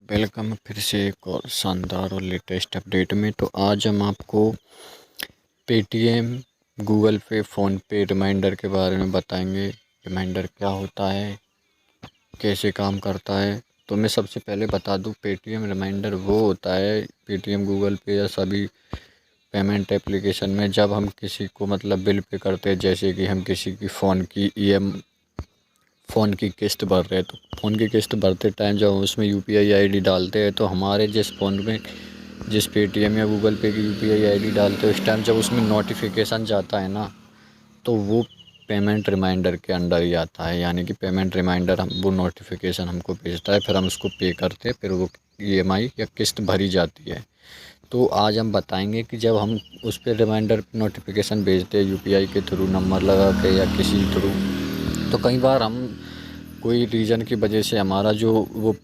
Welcome फिर से एक और शानदार और लेटेस्ट अपडेट में। तो आज हम आपको पेटीएम, गूगल पे, फ़ोनपे रिमाइंडर के बारे में बताएंगे। रिमाइंडर क्या होता है, कैसे काम करता है। तो मैं सबसे पहले बता दूं, पेटीएम रिमाइंडर वो होता है, पेटीएम, गूगल पे या सभी पेमेंट एप्लीकेशन में जब हम किसी को मतलब बिल पे करते हैं, जैसे कि हम किसी की फ़ोन की किस्त भर रहे हैं, तो फ़ोन की किस्त भरते टाइम जब हम उसमें यूपीआई आईडी डालते हैं, तो हमारे जिस फ़ोन में जिस पेटीएम या गूगल पे की यूपीआई आईडी डालते हैं, उस टाइम जब उसमें नोटिफिकेशन जाता है ना, तो वो पेमेंट रिमाइंडर के अंडर ही आता है। यानी कि पेमेंट रिमाइंडर हम वो नोटिफिकेशन हमको भेजता है, फिर हम उसको पे करते हैं, फिर वो ईएमआई या किस्त भरी जाती है। तो आज हम बताएंगे कि जब हम उस पर रिमाइंडर नोटिफिकेशन भेजते हैं यूपीआई के थ्रू, नंबर लगा के या किसी थ्रू, तो कई बार हम कोई रीज़न की वजह से हमारा जो वो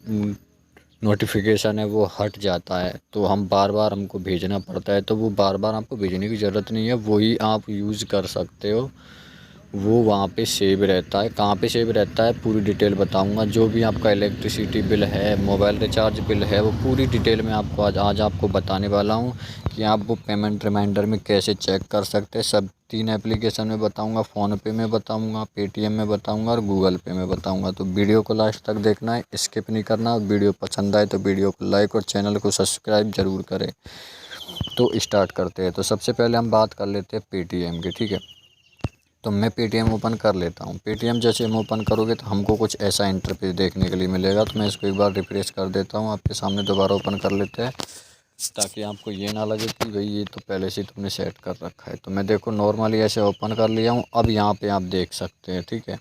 नोटिफिकेशन है वो हट जाता है, तो हम बार बार हमको भेजना पड़ता है। तो वो बार बार आपको भेजने की ज़रूरत नहीं है, वही आप यूज़ कर सकते हो। वो वहाँ पे सेव रहता है। कहाँ पे सेव रहता है, पूरी डिटेल बताऊंगा। जो भी आपका इलेक्ट्रिसिटी बिल है, मोबाइल रिचार्ज बिल है, वो पूरी डिटेल में आपको आज आपको बताने वाला हूँ कि आप वो पेमेंट रिमाइंडर में कैसे चेक कर सकते हैं। सब 3 एप्लीकेशन में बताऊंगा, फ़ोनपे में बताऊंगा, पेटीएम में बताऊंगा और गूगल पे में बताऊंगा। तो वीडियो को लास्ट तक देखना है, स्किप नहीं करना। वीडियो पसंद आए तो वीडियो को लाइक और चैनल को सब्सक्राइब ज़रूर करें। तो स्टार्ट करते हैं। तो सबसे पहले हम बात कर लेते हैं पेटीएम की, ठीक है। तो मैं पेटीएम ओपन कर लेता हूँ। पेटीएम जैसे हम ओपन करोगे तो हमको कुछ ऐसा इंटरफेस देखने के लिए मिलेगा। तो मैं इसको एक बार रिफ्रेश कर देता हूँ, आपके सामने दोबारा ओपन कर लेते हैं, ताकि आपको ये ना लगे कि भाई ये तो पहले से ही तुमने सेट कर रखा है। तो मैं देखो नॉर्मली ऐसे ओपन कर लिया हूँ। अब यहाँ पे आप देख सकते हैं, ठीक है।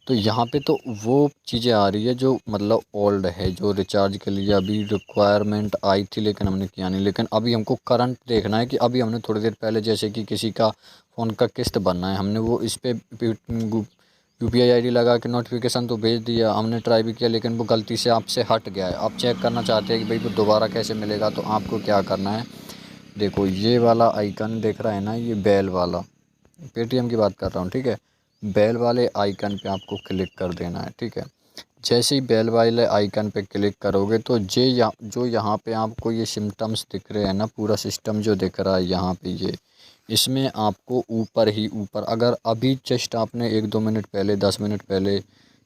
तो यहाँ पे तो वो चीज़ें आ रही है जो मतलब ओल्ड है, जो रिचार्ज के लिए अभी रिक्वायरमेंट आई थी, लेकिन हमने किया नहीं। लेकिन अभी हमको करंट देखना है कि अभी हमने थोड़ी देर पहले जैसे कि किसी का फ़ोन का किस्त भरना है, हमने वो इस पर यूपीआई आईडी लगा के नोटिफिकेशन तो भेज दिया, हमने ट्राई भी किया, लेकिन वो गलती से आपसे हट गया है। आप चेक करना चाहते हैं कि भाई वो दोबारा कैसे मिलेगा, तो आपको क्या करना है, देखो ये वाला आइकन दिख रहा है ना, ये बेल वाला, पेटीएम की बात कर रहा हूँ, ठीक है। बेल वाले आइकन पे आपको क्लिक कर देना है, ठीक है। जैसे ही बेल वाले आइकन पे क्लिक करोगे तो जो यहाँ पे आपको ये सिम्टम्स दिख रहे हैं ना, पूरा सिस्टम जो दिख रहा है यहाँ पे, ये इसमें आपको ऊपर ही ऊपर, अगर अभी जस्ट आपने 1-2 मिनट पहले, 10 मिनट पहले,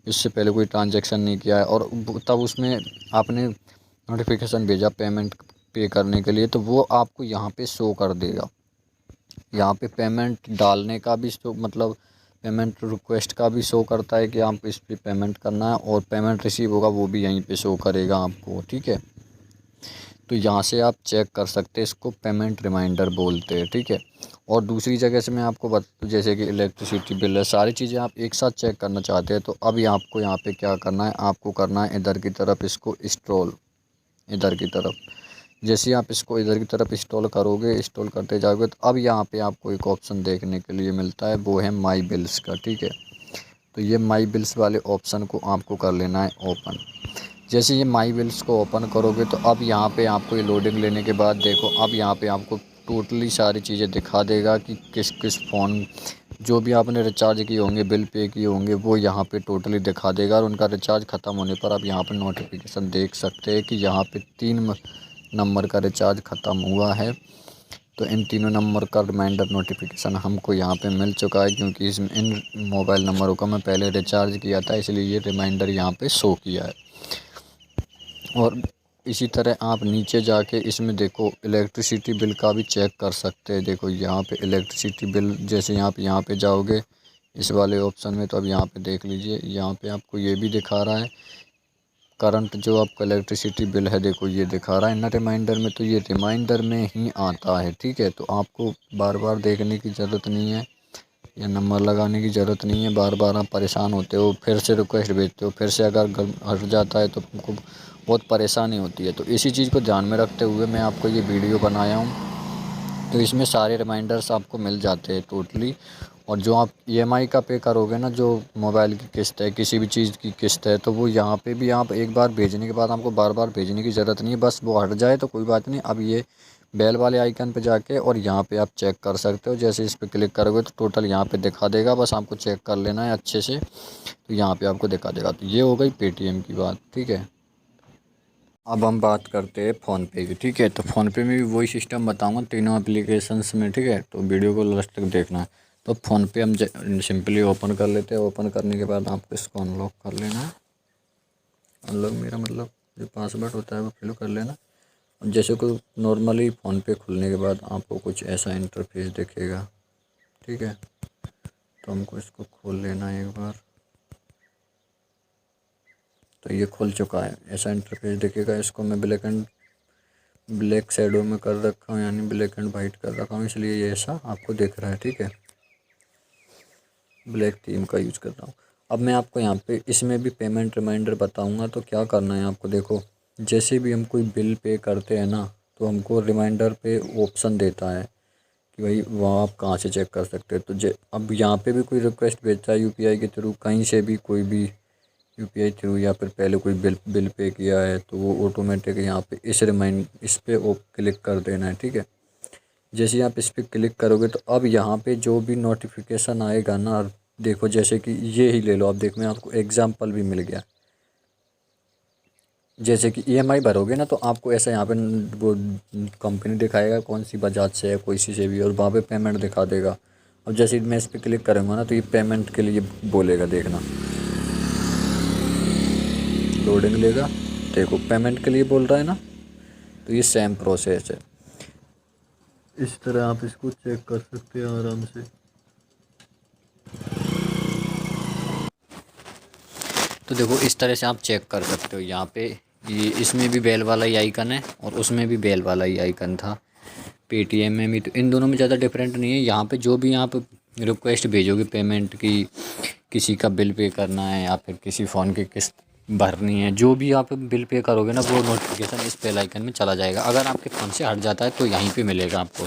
इससे पहले कोई ट्रांजैक्शन नहीं किया है और तब उसमें आपने नोटिफिकेशन भेजा पेमेंट पे करने के लिए, तो वो आपको यहाँ पे शो कर देगा। यहाँ पे पेमेंट डालने का भी शो, मतलब पेमेंट रिक्वेस्ट का भी शो करता है कि आप इस पे पेमेंट करना है, और पेमेंट रिसीव होगा वो भी यहीं पे शो करेगा आपको, ठीक है। तो यहाँ से आप चेक कर सकते हैं, इसको पेमेंट रिमाइंडर बोलते हैं, ठीक है। और दूसरी जगह से मैं आपको जैसे कि इलेक्ट्रिसिटी बिल है, सारी चीज़ें आप एक साथ चेक करना चाहते हैं, तो अभी आपको यहाँ पे क्या करना है, आपको करना है इधर की तरफ इसको स्क्रॉल, इधर की तरफ। जैसे ही आप इसको इधर की तरफ इंस्टॉल करोगे, इंस्टॉल करते जाओगे, तो अब यहाँ पे आपको एक ऑप्शन देखने के लिए मिलता है, वो है माई बिल्स का, ठीक है। तो ये माई बिल्स वाले ऑप्शन को आपको कर लेना है ओपन। जैसे ये माई बिल्स को ओपन करोगे तो अब यहाँ पे आपको ये लोडिंग लेने के बाद देखो, अब यहाँ पे आपको टोटली सारी चीज़ें दिखा देगा कि किस किस फ़ोन, जो भी आपने रिचार्ज किए होंगे, बिल पे किए होंगे, वो यहाँ पे टोटली दिखा देगा। और उनका रिचार्ज ख़त्म होने पर आप यहाँ पे नोटिफिकेशन देख सकते हैं कि यहाँ पे 3 नंबर का रिचार्ज ख़त्म हुआ है। तो इन तीनों नंबर का रिमाइंडर नोटिफिकेशन हमको यहाँ पे मिल चुका है, क्योंकि इन मोबाइल नंबरों का मैं पहले रिचार्ज किया था, इसलिए ये रिमाइंडर यहाँ पे शो किया है। और इसी तरह आप नीचे जाके इसमें देखो इलेक्ट्रिसिटी बिल का भी चेक कर सकते हैं। देखो यहाँ पे इलेक्ट्रिसिटी बिल, जैसे यहाँ पे जाओगे इस वाले ऑप्शन में, तो अब यहाँ पे देख लीजिए, यहाँ पे आपको ये भी दिखा रहा है करंट जो आपका इलेक्ट्रिसिटी बिल है, देखो ये दिखा रहा है ना रिमाइंडर में। तो ये रिमाइंडर में ही आता है, ठीक है। तो आपको बार बार देखने की ज़रूरत नहीं है या नंबर लगाने की ज़रूरत नहीं है। बार बार आप परेशान होते हो, फिर से रिक्वेस्ट भेजते हो, फिर से अगर हट जाता है तो तुमको बहुत परेशानी होती है। तो इसी चीज़ को ध्यान में रखते हुए मैं आपको ये वीडियो बनाया हूँ। तो इसमें सारे रिमाइंडर्स आपको मिल जाते हैं टोटली। और जो आप ईएमआई का पे करोगे ना, जो मोबाइल की किस्त है, किसी भी चीज़ की किस्त है, तो वो यहाँ पे भी आप एक बार भेजने के बाद आपको बार बार भेजने की ज़रूरत नहीं है। बस वो हट जाए तो कोई बात नहीं। अब ये बेल वाले आइकन पे जाके और यहाँ पे आप चेक कर सकते हो। जैसे इस पर क्लिक करोगे तो टोटल यहाँ पे दिखा देगा, बस आपको चेक कर लेना है अच्छे से। तो यहाँ पे आपको दिखा देगा। तो ये हो गई पेटीएम की बात, ठीक है। अब हम बात करते हैं फ़ोनपे की, ठीक है। तो फ़ोनपे में भी वही सिस्टम बताऊंगा तीनों एप्लीकेशंस में, ठीक है। तो वीडियो को लास्ट तक देखना है। तो फ़ोनपे हम सिंपली ओपन कर लेते हैं। ओपन करने के बाद आपको इसको अनलॉक कर लेना है। अनलॉक मेरा मतलब जो पासवर्ड होता है वो फिल कर लेना। जैसे कोई नॉर्मली फ़ोनपे खुलने के बाद आपको कुछ ऐसा इंटरफेस दिखेगा, ठीक है। तो हमको इसको खोल लेना है एक बार। तो ये खुल चुका है, ऐसा इंटरफेस दिखेगा। इसको मैं ब्लैक शेडो में कर रखा हूँ, यानी ब्लैक एंड वाइट कर रखा हूँ, इसलिए ये ऐसा आपको दिख रहा है, ठीक है। ब्लैक थीम का यूज कर रहा हूँ। अब मैं आपको यहाँ पे इसमें भी पेमेंट रिमाइंडर बताऊँगा। तो क्या करना है आपको, देखो जैसे भी हम कोई बिल पे करते हैं ना, तो हमको रिमाइंडर पे ऑप्शन देता है कि भाई वहाँ आप कहाँ से चेक कर सकते हैं। तो अब यहाँ पे भी कोई रिक्वेस्ट भेजता है यूपीआई के थ्रू, कहीं से भी कोई भी यूपीआई थ्रू, या फिर पहले कोई बिल पे किया है, तो वो ऑटोमेटिक यहाँ पे इस पे क्लिक कर देना है, ठीक है। जैसे ही आप इस पर क्लिक करोगे तो अब यहाँ पे जो भी नोटिफिकेशन आएगा ना, देखो जैसे कि ये ही ले लो, अब देखो मैं आपको एग्जांपल भी मिल गया। जैसे कि ईएमआई भरोगे ना, तो आपको ऐसा यहाँ पे वो कंपनी दिखाएगा कौन सी, बजाज से है, कोई सी से भी, और वहाँ पे पेमेंट दिखा देगा। अब जैसे ही मैं इस पर क्लिक करूँगा ना, तो ये पेमेंट के लिए बोलेगा, देखना लोडिंग लेगा। देखो पेमेंट के लिए बोल रहा है ना, तो ये सेम प्रोसेस है। इस तरह आप इसको चेक कर सकते हैं आराम से। तो देखो इस तरह से आप चेक कर सकते हो। यहाँ पे ये इसमें भी बेल वाला ही आइकन है और उसमें भी बेल वाला ही आइकन था पेटीएम में भी। तो इन दोनों में ज़्यादा डिफरेंट नहीं है। यहाँ पे जो भी आप रिक्वेस्ट भेजोगे पेमेंट की, किसी का बिल पे करना है या फिर किसी फ़ोन की किस्त भरनी है, जो भी आप बिल पे करोगे ना, वो नोटिफिकेशन इस बेल आइकन में चला जाएगा। अगर आपके फ़ोन से हट जाता है तो यहीं पे मिलेगा आपको,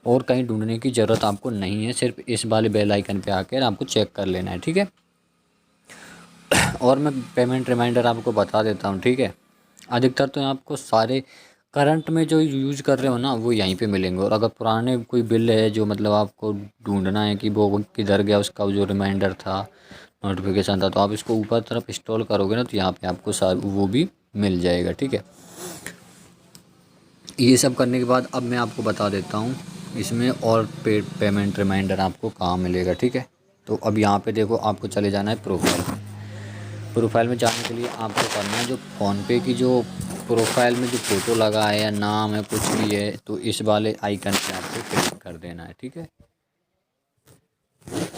और कहीं ढूंढने की ज़रूरत आपको नहीं है। सिर्फ इस वाले बेल आइकन पे आकर आपको चेक कर लेना है, ठीक है। और मैं पेमेंट रिमाइंडर आपको बता देता हूँ, ठीक है। अधिकतर तो आपको सारे करंट में जो यूज कर रहे हो ना, वो यहीं पे मिलेंगे। और अगर पुराने कोई बिल है जो मतलब आपको ढूंढना है कि वो किधर गया, उसका जो रिमाइंडर था, नोटिफिकेशन था, तो आप इसको ऊपर तरफ इंस्टॉल करोगे ना, तो यहाँ पे आपको वो भी मिल जाएगा, ठीक है। ये सब करने के बाद अब मैं आपको बता देता हूँ इसमें और पेमेंट रिमाइंडर आपको कहाँ मिलेगा, ठीक है। तो अब यहाँ पे देखो, आपको चले जाना है प्रोफाइल में। प्रोफाइल में जाने के लिए आपको करना है, जो फ़ोनपे की जो प्रोफाइल में जो फ़ोटो लगा है या नाम है कुछ भी है, तो इस वाले आइकन पे आपको क्लिक कर देना है, ठीक है।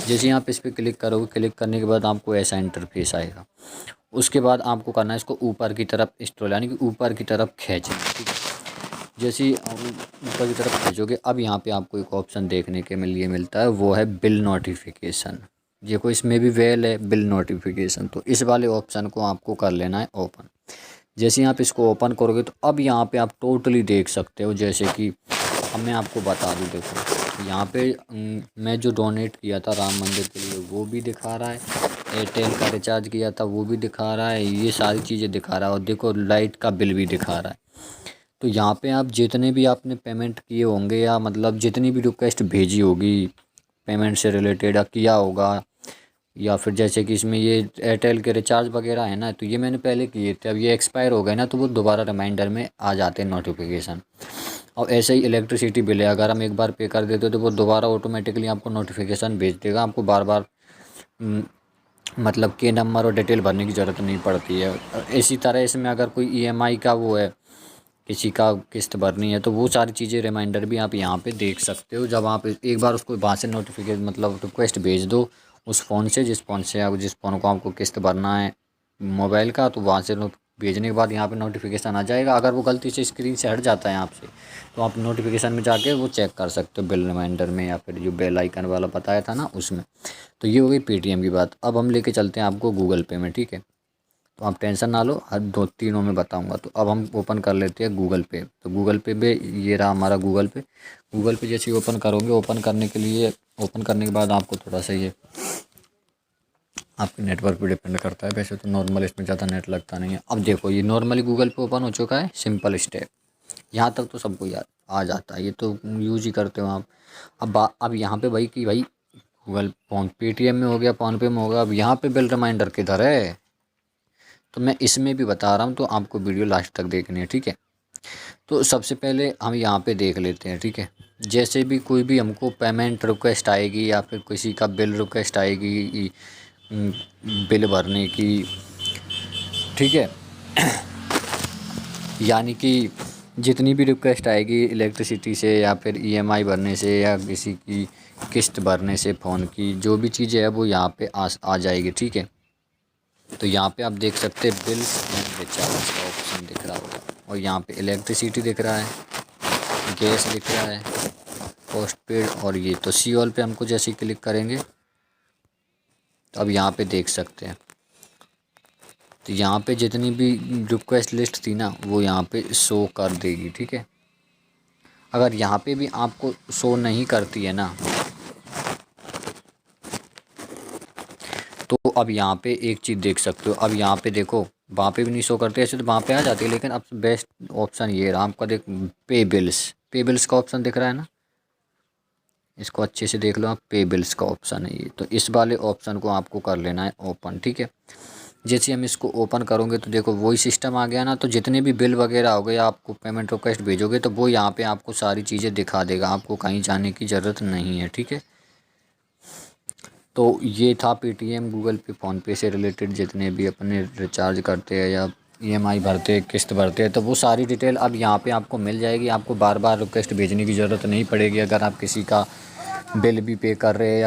जैसे ही आप इस पर क्लिक करोगे, क्लिक करने के बाद आपको ऐसा इंटरफेस आएगा। उसके बाद आपको करना है इसको ऊपर की तरफ स्क्रॉल, यानी कि ऊपर की तरफ खींचना, ठीक है। जैसे ही ऊपर की तरफ खींचोगे, अब यहाँ पे आपको एक ऑप्शन देखने के लिए मिलता है, वो है बिल नोटिफिकेशन। देखो इसमें भी वेल है बिल नोटिफिकेशन, तो इस वाले ऑप्शन को आपको कर लेना है ओपन। जैसे ही आप इसको ओपन करोगे, तो अब यहाँ पे आप टोटली देख सकते हो। जैसे कि अब मैं आपको बता दूँ, देखो यहाँ पे मैं जो डोनेट किया था राम मंदिर के लिए, वो भी दिखा रहा है। एयरटेल का रिचार्ज किया था, वो भी दिखा रहा है। ये सारी चीज़ें दिखा रहा है, और देखो लाइट का बिल भी दिखा रहा है। तो यहाँ पे आप जितने भी आपने पेमेंट किए होंगे, या मतलब जितनी भी रिक्वेस्ट भेजी होगी पेमेंट से रिलेटेड, या किया होगा, या फिर जैसे कि इसमें ये एयरटेल के रिचार्ज वगैरह है ना, तो ये मैंने पहले किए थे, अब ये एक्सपायर हो गए ना, तो वो दोबारा रिमाइंडर में आ जाते हैं नोटिफिकेशन। और ऐसे ही इलेक्ट्रिसिटी बिल है, अगर हम एक बार पे कर देते तो वो दोबारा ऑटोमेटिकली आपको नोटिफिकेशन भेज देगा। आपको बार बार मतलब के नंबर और डिटेल भरने की ज़रूरत नहीं पड़ती है। इसी तरह इसमें अगर कोई ईएमआई का वो है, किसी का किस्त भरनी है, तो वो सारी चीज़ें रिमाइंडर भी आप यहाँ पे देख सकते हो। जब आप एक बार उसको वहाँ से नोटिफिकेशन मतलब रिक्वेस्ट भेज दो उस फ़ोन से, जिस फ़ोन को आपको किस्त भरना है मोबाइल का, तो वहाँ से भेजने के बाद यहाँ पे नोटिफिकेशन आ जाएगा। अगर वो गलती से स्क्रीन से हट जाता है आपसे, तो आप नोटिफिकेशन में जाके वो चेक कर सकते हो बिल रिमाइंडर में, या फिर जो बेल आइकन वाला बताया था ना उसमें। तो ये हो गई पेटीएम की बात। अब हम लेके चलते हैं आपको गूगल पे में, ठीक है। तो आप टेंशन ना लो, हर दो तीनों में बताऊंगा। तो अब हम ओपन कर लेते हैं गूगल पे। तो गूगल पे में ये रहा हमारा गूगल पे। गूगल पे जैसे ही ओपन करोगे, ओपन करने के लिए, ओपन करने के बाद आपको थोड़ा सा ये आपके नेटवर्क पे डिपेंड करता है। वैसे तो नॉर्मल इसमें ज़्यादा नेट लगता नहीं है। अब देखो ये नॉर्मली गूगल पे ओपन हो चुका है, सिंपल स्टेप। यहाँ तक तो सबको याद आ जाता है, ये तो यूज ही करते हो आप। अब यहाँ पे भाई कि भाई गूगल फोन पेटीएम में हो गया, फ़ोन पे में हो गया, अब यहाँ पे बिल रिमाइंडर किधर है। तो मैं इसमें भी बता रहा हूँ, तो आपको वीडियो लास्ट तक देखनी है, ठीक है। तो सबसे पहले हम यहाँ पे देख लेते हैं, ठीक है। जैसे भी कोई भी हमको पेमेंट रिक्वेस्ट आएगी या फिर किसी का बिल रिक्वेस्ट आएगी, बिल भरने की, ठीक है। यानी कि जितनी भी रिक्वेस्ट आएगी इलेक्ट्रिसिटी से या फिर ईएमआई भरने से या किसी की किस्त भरने से, फ़ोन की जो भी चीज़ें है वो यहाँ पे आ जाएगी, ठीक है। तो यहाँ पे आप देख सकते हैं बिल्स एंड रिचार्ज का ऑप्शन दिख रहा होगा, और यहाँ पे इलेक्ट्रिसिटी दिख रहा है, गैस दिख रहा है, पोस्ट पेड, और ये तो सी ऑल पे हमको जैसे ही क्लिक करेंगे तो अब यहाँ पे देख सकते हैं। तो यहाँ पे जितनी भी रिक्वेस्ट लिस्ट थी ना वो यहाँ पे शो कर देगी, ठीक है। अगर यहाँ पे भी आपको शो नहीं करती है ना, तो अब यहाँ पे एक चीज़ देख सकते हो। अब यहाँ पे देखो, वहाँ पे भी नहीं शो करते, ऐसे तो वहाँ पे आ जाती है, लेकिन अब बेस्ट ऑप्शन ये रहा आपका, देख पे बिल्स का ऑप्शन दिख रहा है ना, इसको अच्छे से देख लो आप, पे बिल्स का ऑप्शन है ये। तो इस वाले ऑप्शन को आपको कर लेना है ओपन, ठीक है। जैसे हम इसको ओपन करोगे तो देखो वही सिस्टम आ गया ना। तो जितने भी बिल वगैरह हो गए, आपको पेमेंट रिक्वेस्ट भेजोगे तो वो यहाँ पे आपको सारी चीज़ें दिखा देगा, आपको कहीं जाने की ज़रूरत नहीं है, ठीक है। तो ये था पेटीएम, गूगल पे, फ़ोनपे से रिलेटेड जितने भी अपने रिचार्ज करते हैं या ईएमआई भरते हैं, किस्त भरते हैं, तो वो सारी डिटेल अब यहाँ पे आपको मिल जाएगी। आपको बार बार रिक्वेस्ट भेजने की ज़रूरत नहीं पड़ेगी। अगर आप किसी का बिल भी पे कर रहे हैं